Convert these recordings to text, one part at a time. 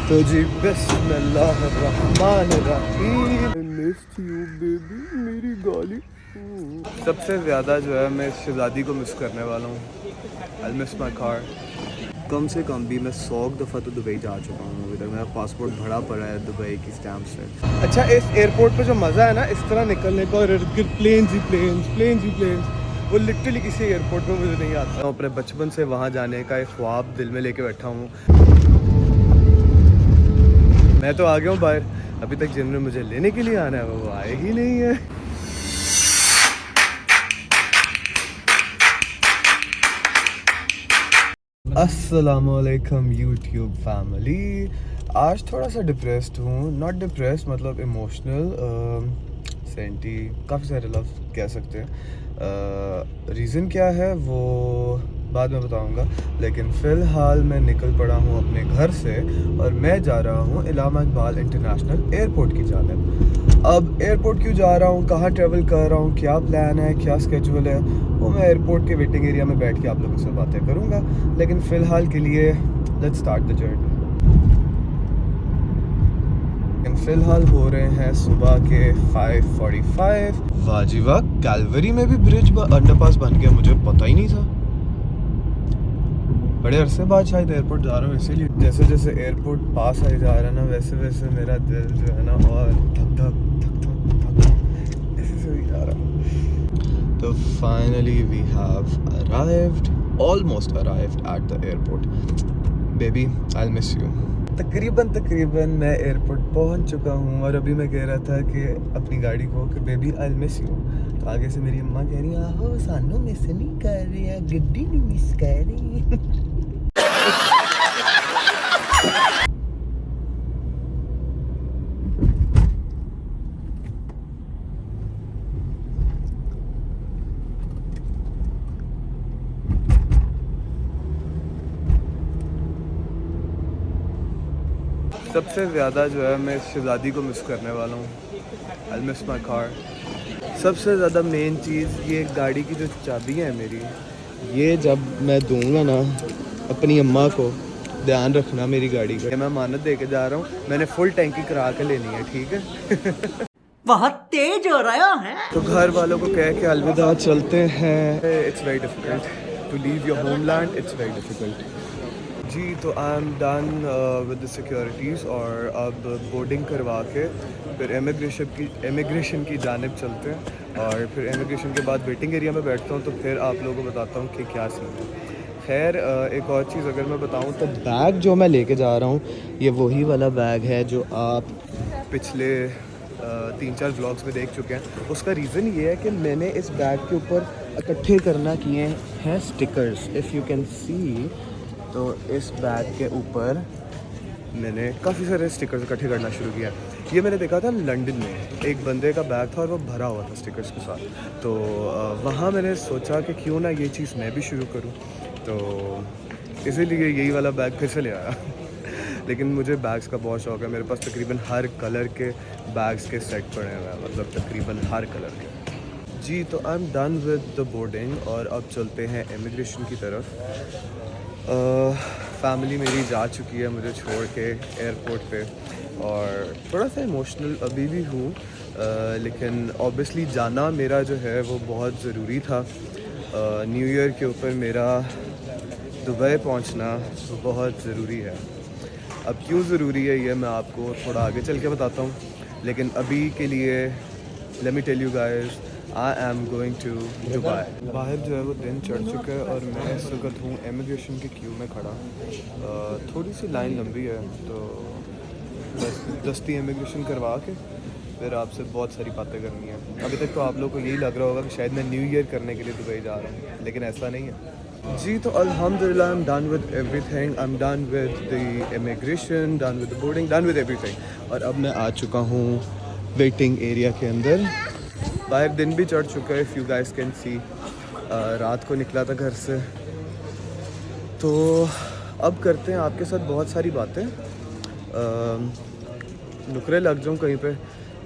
तो जी बिस्मिल्लाहिर्रहमानिर्रहीम। Miss you baby मेरी गाली। सबसे ज़्यादा जो है मैं शहज़ादी को मिस करने वाला हूँ। I miss my car. कम से कम भी मैं 100 दफ़ा तो दुबई जा चुका हूँ अभी तक। मेरा पासपोर्ट भरा पड़ा है दुबई की स्टैम्प से। अच्छा, इस एयरपोर्ट पे जो मज़ा है ना इस तरह निकलने का, और प्लेन्स ही प्लेन्स, वो लिटरली किसी एयरपोर्ट पे मुझे नहीं आता। मैं अपने बचपन से वहाँ जाने का एक ख्वाब दिल में लेके बैठा हूँ। मैं तो आ गया हूँ बाहर, अभी तक जिन्होंने मुझे लेने के लिए आना है वो आए ही नहीं है। अस्सलामुअलैकुम यूट्यूब फैमिली। आज थोड़ा सा डिप्रेस्ड हूँ, नॉट डिप्रेस्ड मतलब इमोशनल, सेंटी, काफ़ी सारे लफ्ज़ कह सकते हैं। रीज़न क्या है वो बाद में बताऊंगा, लेकिन फ़िलहाल मैं निकल पड़ा हूँ अपने घर से और मैं जा रहा हूँ इलामा इकबाल इंटरनेशनल एयरपोर्ट की जानिब। अब एयरपोर्ट क्यों जा रहा हूँ, कहाँ ट्रैवल कर रहा हूँ, क्या प्लान है, क्या स्केड्यूल है, वो मैं एयरपोर्ट के वेटिंग एरिया में बैठ के आप लोगों से बातें करूँगा। लेकिन फ़िलहाल के लिए लेट्स स्टार्ट द जर्नी। फ़िलहाल हो रहे हैं सुबह के 5:45। वाजिवा कैलवरी में भी ब्रिज अंडरपास बन गया, मुझे पता ही नहीं था। बड़े अरसे बाद शायद एयरपोर्ट जा रहा हूँ, इसीलिए जैसे जैसे एयरपोर्ट पास आई जा रहा है ना वैसे वैसे मेरा दिल जो है ना और धक धक धक धक धक ऐसे से ही जा रहा। तो finally we have arrived, almost arrived at the airport. Baby I miss you. तकरीबन मैं एयरपोर्ट पहुंच चुका हूं और अभी मैं कह रहा था कि अपनी गाड़ी को कि बेबी आई मिस यू, तो आगे से मेरी अम्मा कह रही है आहो सानू मिस नहीं कर रही है, गड्डी नहीं मिस कर रही। सबसे ज़्यादा जो है मैं शहज़ादी को मिस करने वाला हूँ। I miss my car. सबसे ज़्यादा मेन चीज़ ये गाड़ी की जो चाबी है मेरी, ये जब मैं दूंगा ना अपनी अम्मा को, ध्यान रखना मेरी गाड़ी का। मैं मानत दे के जा रहा हूँ, मैंने फुल टैंकी करा के लेनी है, ठीक है। बहुत तेज हो रहा है। तो घर वालों को कह के अलविदा चलते हैं। It's very difficult to leave your homeland, it's very difficult. जी तो I am done with the securities और अब बोर्डिंग करवा के फिर इमिग्रेशन की जानिब चलते हैं और फिर इमिग्रेशन के बाद वेटिंग एरिया में बैठता हूँ, तो फिर आप लोगों को बताता हूँ कि क्या सीन है। खैर एक और चीज़ अगर मैं बताऊँ तो बैग जो मैं लेके जा रहा हूँ ये वही वाला बैग है जो आप पिछले 3-4 व्लॉग्स में देख चुके हैं। उसका रीज़न ये है कि मैंने इस बैग के ऊपर इकट्ठे करना किए हैं stickers, if you can see. तो इस बैग के ऊपर मैंने काफ़ी सारे स्टिकर्स इकट्ठे करना शुरू किया। ये मैंने देखा था लंदन में, एक बंदे का बैग था और वो भरा हुआ था स्टिकर्स के साथ। तो वहाँ मैंने सोचा कि क्यों ना ये चीज़ मैं भी शुरू करूँ, तो इसीलिए यही वाला बैग फिर से ले आया। लेकिन मुझे बैग्स का बहुत शौक है, मेरे पास तकरीबन हर कलर के बैग्स के सेट पड़े हुए हैं, मतलब तकरीबन हर कलर के। जी तो I am done with the boarding और अब चलते हैं इमिग्रेशन की तरफ। फैमिली मेरी जा चुकी है मुझे छोड़ के एयरपोर्ट पे और थोड़ा सा इमोशनल अभी भी हूँ, लेकिन ऑब्वियसली जाना मेरा जो है वो बहुत ज़रूरी था। न्यू ईयर के ऊपर मेरा दुबई पहुँचना बहुत ज़रूरी है। अब क्यों ज़रूरी है ये मैं आपको थोड़ा आगे चल के बताता हूँ, लेकिन अभी के लिए let me tell you guys I am going to Dubai. बाहर जो है वो दिन चढ़ चुका है और मैं इस वक्त हूँ इमिग्रेशन के क्यू में खड़ा। थोड़ी सी लाइन लंबी है, तो बस दस्ती इमिग्रेशन करवा के फिर आपसे बहुत सारी बातें करनी है। अभी तक तो आप लोग को यही लग रहा होगा कि शायद मैं न्यू ईयर करने के लिए दुबई जा रहा हूँ, लेकिन ऐसा नहीं है। जी तो अल्हम्दुलिल्लाह आई am done with everything. I am done with the immigration, done with the boarding, done with everything. और अब मैं आ चुका हूँ वेटिंग एरिया के अंदर। बाहर दिन भी चढ़ चुका है, if you guys can see. रात को निकला था घर से, तो अब करते हैं आपके साथ बहुत सारी बातें। नुकरे लग जाऊँ कहीं पे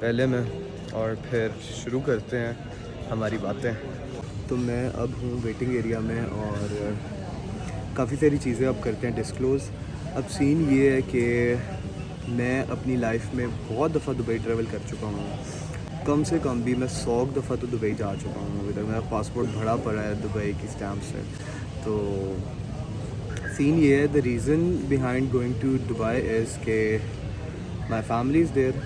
पहले मैं, और फिर शुरू करते हैं हमारी बातें। तो मैं अब हूँ वेटिंग एरिया में और काफ़ी सारी चीज़ें अब करते हैं डिस्क्लोज़। अब सीन ये है कि मैं अपनी लाइफ में बहुत दफ़ा दुबई ट्रैवल कर चुका हूँ, कम से कम भी मैं 100 दफ़ा तो दुबई जा चुका हूँ। अभी तक मेरा पासपोर्ट भरा पड़ा है दुबई की स्टैम्प से। तो सीन ये है, the reason behind going to Dubai is के माई फैमिली इज़ देयर।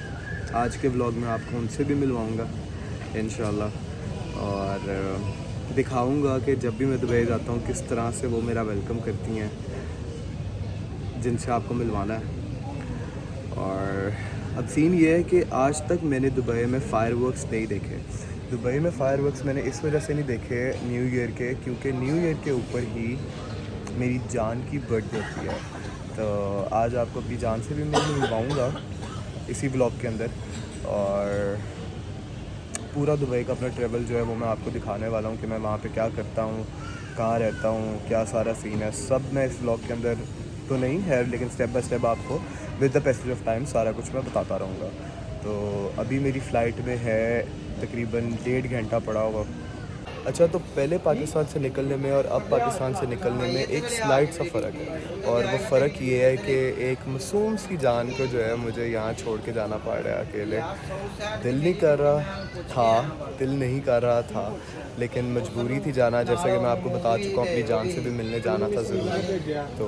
आज के व्लॉग में आपको उनसे भी मिलवाऊँगा इंशाल्लाह, और दिखाऊँगा कि जब भी मैं दुबई जाता हूँ किस तरह से वो मेरा वेलकम करती हैं, जिनसे आपको मिलवाना है। और अब सीन ये है कि आज तक मैंने दुबई में फायरवर्क्स नहीं देखे। दुबई में फायरवर्क्स मैंने इस वजह से नहीं देखे न्यू ईयर के, क्योंकि न्यू ईयर के ऊपर ही मेरी जान की बर्थडे होती है। तो आज आपको अपनी जान से भी मैं मिलवाऊँगा इसी ब्लॉग के अंदर, और पूरा दुबई का अपना ट्रैवल जो है वो मैं आपको दिखाने वाला हूँ कि मैं वहाँ पे क्या करता हूँ, कहाँ रहता हूँ, क्या सारा सीन है। सब मैं इस ब्लॉग के अंदर तो नहीं है, लेकिन स्टेप बाय स्टेप आपको with the passage of time सारा कुछ मैं बताता रहूँगा। तो अभी मेरी फ़्लाइट में है तकरीबन 1.5 घंटा पड़ा हुआ। अच्छा, तो पहले पाकिस्तान से निकलने में और अब पाकिस्तान से निकलने में एक स्लाइट सा फ़र्क है, और वो फ़र्क ये है कि एक मासूम सी जान को जो है मुझे यहाँ छोड़ के जाना पड़ रहा है अकेले। दिल नहीं कर रहा था, दिल नहीं कर रहा था, लेकिन मजबूरी थी जाना। जैसा कि मैं आपको बता चुका हूँ, अपनी जान से भी मिलने जाना था ज़रूरी, तो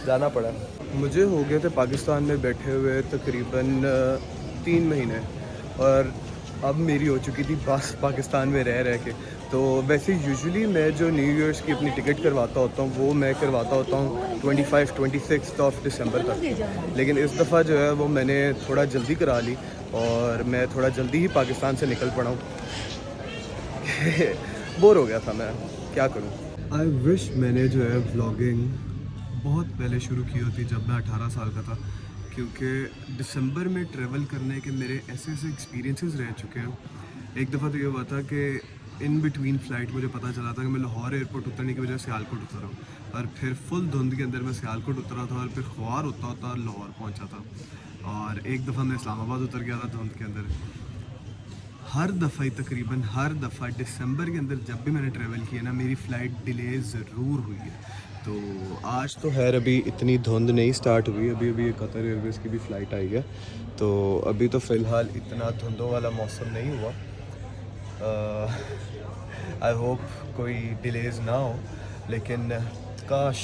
जाना पड़ा। मुझे हो गए थे पाकिस्तान में बैठे हुए तकरीबन 3 महीने, और अब मेरी हो चुकी थी बस पाकिस्तान में रह के। तो वैसे यूजुअली मैं जो न्यू ईयर्स की अपनी टिकट करवाता होता हूँ वो मैं करवाता होता हूँ 26 ऑफ दिसंबर तक, लेकिन इस दफ़ा जो है वो मैंने थोड़ा जल्दी करा ली, और मैं थोड़ा जल्दी ही पाकिस्तान से निकल पड़ा हूँ। बोर हो गया था मैं, क्या करूँ। आई विश मैंने जो है व्लॉगिंग बहुत पहले शुरू की होती, जब मैं 18 साल का था, क्योंकि दिसंबर में ट्रैवल करने के मेरे ऐसे एक्सपीरियंसेस रह चुके हैं। एक दफ़ा तो ये हुआ था कि इन बिटवीन फ़्लाइट मुझे पता चला था कि मैं लाहौर एयरपोर्ट उतरने की वजह से सियालकोट उतरा हूँ, और फिर फुल धुंध के अंदर मैं सियालकोट उतरा था, और फिर ख्वार होता होता लाहौर पहुँचा था, और एक दफ़ा मैं इस्लामाबाद उतर गया था धुंध के अंदर। हर दफ़ा ही तकरीबन हर दफ़ा दिसंबर के अंदर जब भी मैंने ट्रैवल किया ना, मेरी फ़्लाइट डिले ज़रूर हुई है। तो आज तो खैर अभी इतनी धुंध नहीं स्टार्ट हुई, अभी कतर एयरवेज़ की भी फ़्लाइट आई है, तो अभी तो फ़िलहाल इतना धुंधों वाला मौसम नहीं हुआ। आई होप कोई डिलेज़ ना हो, लेकिन काश,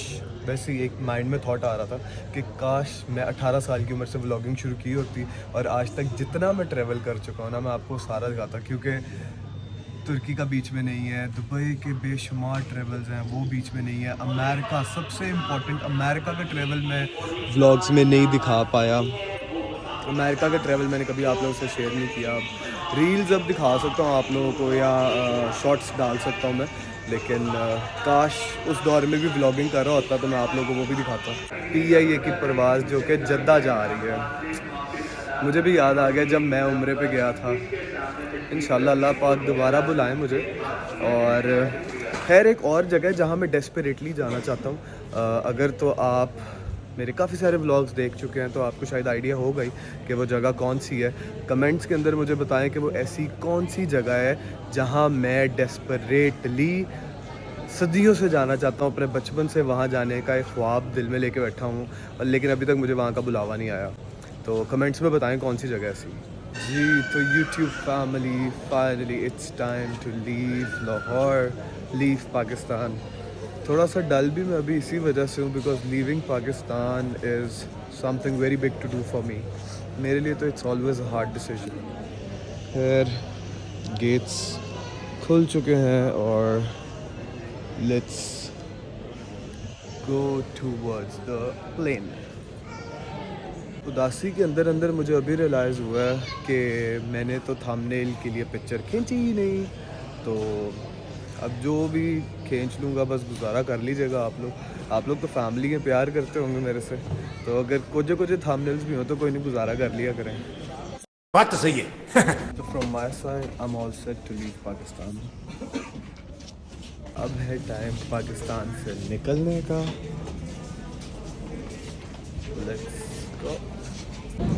वैसे ही एक माइंड में थॉट आ रहा था कि काश मैं 18 साल की उम्र से व्लॉगिंग शुरू की होती, और आज तक जितना मैं ट्रैवल कर चुका हूँ ना, मैं आपको सारा दिखाता, क्योंकि तुर्की का बीच में नहीं है, दुबई के बेशुमार ट्रैवल्स हैं वो बीच में नहीं है, अमेरिका सबसे इम्पोर्टेंट, अमेरिका का ट्रैवल मैं व्लॉग्स में नहीं दिखा पाया। अमेरिका का ट्रैवल मैंने कभी आप लोगों से शेयर नहीं किया। रील्स अब दिखा सकता हूँ आप लोगों को, या शॉर्ट्स डाल सकता हूँ मैं, लेकिन काश उस दौर में भी व्लॉगिंग कर रहा होता तो मैं आप लोगों को वो भी दिखाता। PIA की परवाज़ जो कि जद्दा जा रही है, मुझे भी याद आ गया जब मैं उम्रे पे गया था। इंशाल्लाह अल्लाह पाक दोबारा बुलाएं मुझे। और खैर एक और जगह जहाँ मैं डेस्परेटली जाना चाहता हूँ, अगर तो आप मेरे काफ़ी सारे व्लॉग्स देख चुके हैं तो आपको शायद आइडिया होगा ही कि वो जगह कौन सी है। कमेंट्स के अंदर मुझे बताएं कि वो ऐसी कौन सी जगह है जहाँ मैं डेस्परेटली सदियों से जाना चाहता हूँ। अपने बचपन से वहाँ जाने का एक ख्वाब दिल में लेके बैठा हूँ, और लेकिन अभी तक मुझे वहाँ का बुलावा नहीं आया। तो कमेंट्स में बताएं कौन सी जगह ऐसी। जी, तो YouTube family, finally it's time to leave Lahore, leave Pakistan. थोड़ा सा डल भी मैं अभी इसी वजह से हूँ, because leaving Pakistan is something very big to do for me. मेरे लिए तो it's always a hard decision. खैर गेट्स खुल चुके हैं, और let's go towards the plane. उदासी के अंदर अंदर मुझे अभी रियलाइज़ हुआ है कि मैंने तो थंबनेल के लिए पिक्चर खींची ही नहीं, तो अब जो भी खींच लूँगा बस गुजारा कर लीजिएगा आप लोग तो फैमिली के प्यार करते होंगे मेरे से, तो अगर कुछ थंबनेल्स भी हो तो कोई नहीं, गुजारा कर लिया करें। बात तो सही है। तो from my side I am all set to leave Pakistan. अब है टाइम पाकिस्तान से निकलने का। Let's go.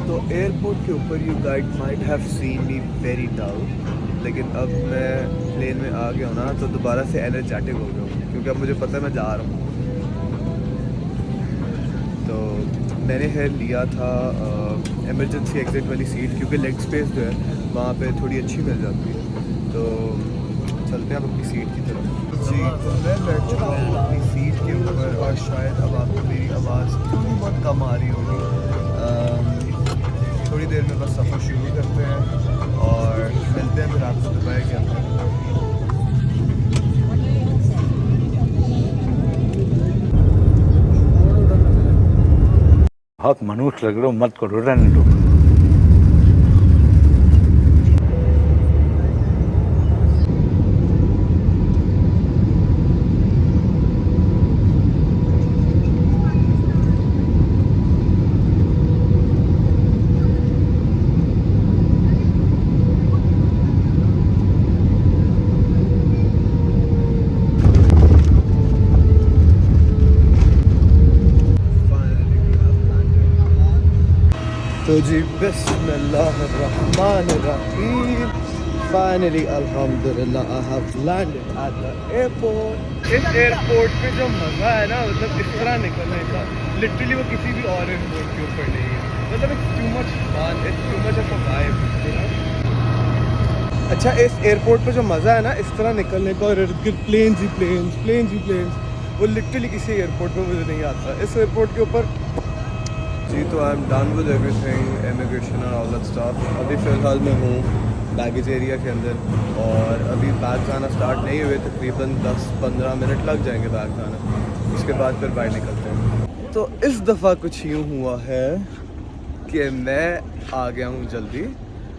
तो एयरपोर्ट के ऊपर you guys might have seen me very down, लेकिन अब मैं प्लेन में आ गया हूँ ना, तो दोबारा से एनर्जेटिक हो गया हूँ, क्योंकि अब मुझे पता है मैं जा रहा हूँ। तो मैंने है लिया था इमरजेंसी एग्जिट वाली सीट, क्योंकि लेग स्पेस जो है वहाँ पे थोड़ी अच्छी मिल जाती है। तो चलते हैं अब अपनी सीट की तरफ। जी, तो मैं बैठ चुका हूँ अपनी सीट के ऊपर और शायद अब आपको मेरी आवाज़ थोड़ी बहुत कम आ रही होगी। थोड़ी देर में बस सफ़र शुरू करते हैं और मिलते हैं फिर आपको दुबई के अंदर। बहुत मनुष्य लग रहे हो, मत करो, रहने दो। तो जी बिस्मिल्लाहिर्रहमानिर्रहीम, फाइनली अल्हम्दुलिल्लाह I have landed eight the airport. इस एयरपोर्ट पे जो मज़ा है ना, मतलब इस तरह निकलने का, लिटरली वो किसी भी और एयरपोर्ट के ऊपर नहीं है। मतलब it's too much fun, it's too much of a vibe. अच्छा, इस एयरपोर्ट पे जो मज़ा है ना इस तरह निकलने का, और प्लेन्स ही प्लेन्स, वो लिटरली किसी एयरपोर्ट पे मुझे नहीं आता। इस एयरपोर्ट के ऊपर जी, तो I am done with everything, immigration और ऑल दैट स्टफ। अभी फ़िलहाल मैं हूँ बैगेज एरिया के अंदर और अभी बैग आना स्टार्ट नहीं हुए, तकरीबन 10-15 मिनट लग जाएंगे बैग आना, उसके बाद फिर बाहर निकलते हैं। तो इस दफ़ा कुछ यूँ हुआ है कि मैं आ गया हूँ जल्दी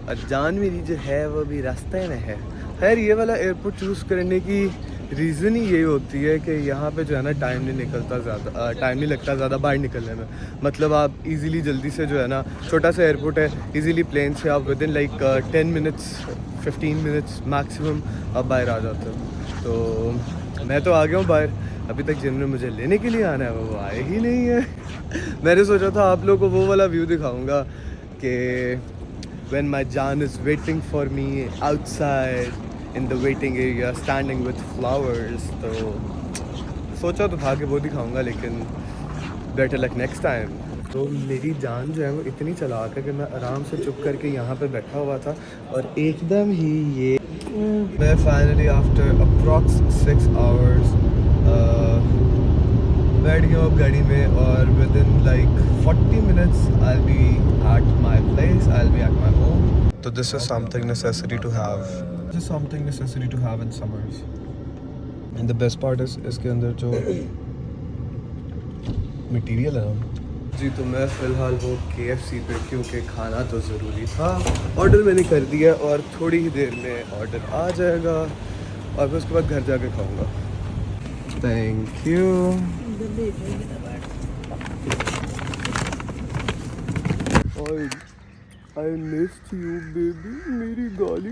और जान मेरी जो है वो भी रास्ते में है। खैर, ये वाला एयरपोर्ट चूज़ करने की रीज़न ही ये होती है कि यहाँ पे जो है ना टाइम नहीं लगता ज़्यादा बाहर निकलने में। मतलब आप इजीली जल्दी से जो है ना, छोटा सा एयरपोर्ट है, इजीली प्लेन से आप with in like 10 minutes 15 minutes maximum आप बाहर आ जाते हो। तो मैं तो आ गया हूँ बाहर, अभी तक जिन्होंने मुझे लेने के लिए आना है वो आए ही नहीं है। मैंने सोचा था आप लोगों को वो वाला व्यू दिखाऊँगा कि when my Jan is waiting for me outside in the waiting area standing with flowers। तो सोचा तो था कि वो दिखाऊंगा, लेकिन better luck next time। तो मेरी जान जो है वो इतनी चालाक है कि मैं आराम से चुप करके यहाँ पे बैठा हुआ था और एकदम ही ये मैं फाइनली आफ्टर अप्रॉक्स 6 आवर्स बैठ गया हूँ गाड़ी में और with in like 40 minutes I'll be at my place, I'll be at my home। So this is something necessary to have in summers। And the best part is इसके अंदर जो material है जी। तो मैं फ़िलहाल वो KFC पे, क्योंकि खाना तो ज़रूरी था, ऑर्डर मैंने कर दिया और थोड़ी ही देर में ऑर्डर आ जाएगा और फिर उसके बाद घर जाके खाऊंगा। Thank you. I missed you baby, मेरी गाली।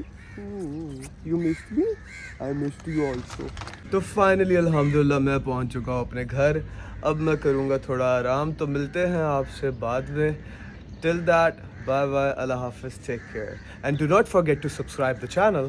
You missed me? I missed you also। तो फाइनली अल्हम्दुलिल्लाह मैं पहुंच चुका हूँ अपने घर। अब मैं करूँगा थोड़ा आराम, तो मिलते हैं आपसे बाद में। Till that, bye bye, Allah Hafiz, take care and do not forget to subscribe the channel।